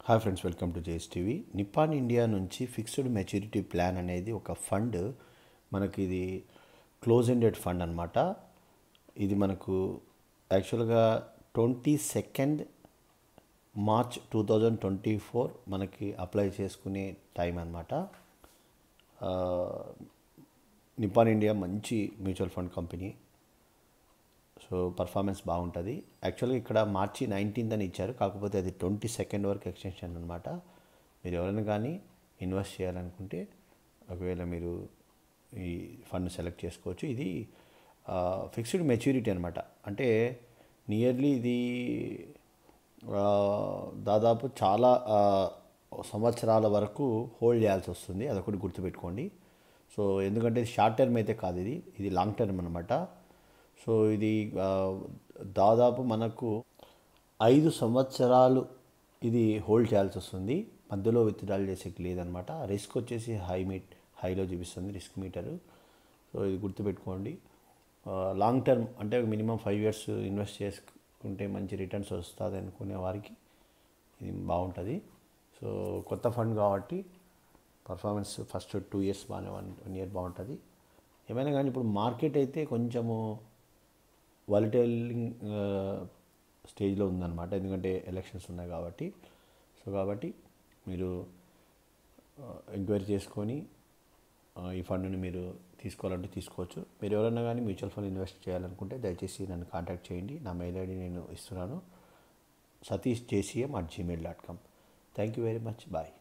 Hi friends, welcome to JS TV. Nippon India నుంచి fixed maturity plan అనేది ఒక fund మనకి. ఇది క్లోజ్ ఎండెడ్ ఫండ్ అనమాట. ఇది మనకు యాక్చువల్గా 22 మార్చ్ 2024 మనకి అప్లై చేసుకునే టైం అనమాట. నిప్పాన్ ఇండియా మంచి mutual fund company. So performance బాగుంటుంది. యాక్చువల్గా ఇక్కడ మార్చి 19 అని ఇచ్చారు, కాకపోతే అది 22 వరకు ఎక్స్టెన్షన్ అనమాట. మీరు ఎవరైనా కానీ ఇన్వెస్ట్ చేయాలనుకుంటే ఒకవేళ మీరు ఈ ఫండ్ సెలెక్ట్ చేసుకోవచ్చు. ఇది ఫిక్స్డ్ మెచ్యూరిటీ అనమాట. అంటే నియర్లీ ఇది దాదాపు చాలా సంవత్సరాల వరకు హోల్డ్ చేయాల్సి వస్తుంది. అదొకటి గుర్తుపెట్టుకోండి. సో ఎందుకంటే ఇది షార్ట్ టర్మ్ అయితే కాదు, ఇది లాంగ్ టర్మ్ అనమాట. సో ఇది దాదాపు మనకు 5 సంవత్సరాలు ఇది హోల్డ్ చేయాల్సి వస్తుంది. మధ్యలో విత్డ్రాల్ చేసేకి లేదనమాట. రిస్క్ వచ్చేసి హైలో చూపిస్తుంది రిస్క్ మీటరు. సో ఇది గుర్తుపెట్టుకోండి. లాంగ్ టర్మ్ అంటే మినిమం 5 years ఇన్వెస్ట్ చేసుకుంటే మంచి రిటర్న్స్ వస్తుంది అనుకునే వారికి ఇది బాగుంటుంది. సో కొత్త ఫండ్ కాబట్టి పర్ఫార్మెన్స్ ఫస్ట్ 2 years బాగానే 1 year బాగుంటుంది. ఏమైనా కానీ ఇప్పుడు మార్కెట్ అయితే కొంచెము వాలిటైలింగ్ స్టేజ్లో ఉందన్నమాట, ఎందుకంటే ఎలక్షన్స్ ఉన్నాయి కాబట్టి. సో కాబట్టి మీరు ఎంక్వైరీ చేసుకొని ఈ ఫండ్ని మీరు తీసుకోవాలంటే తీసుకోవచ్చు. మీరు ఎవరైనా కానీ మ్యూచువల్ ఫండ్ ఇన్వెస్ట్ చేయాలనుకుంటే దయచేసి నన్ను కాంటాక్ట్ చేయండి. నా మెయిల్ ఐడి నేను ఇస్తున్నాను, satishjcm@gmail.com. Thank you very much. Bye.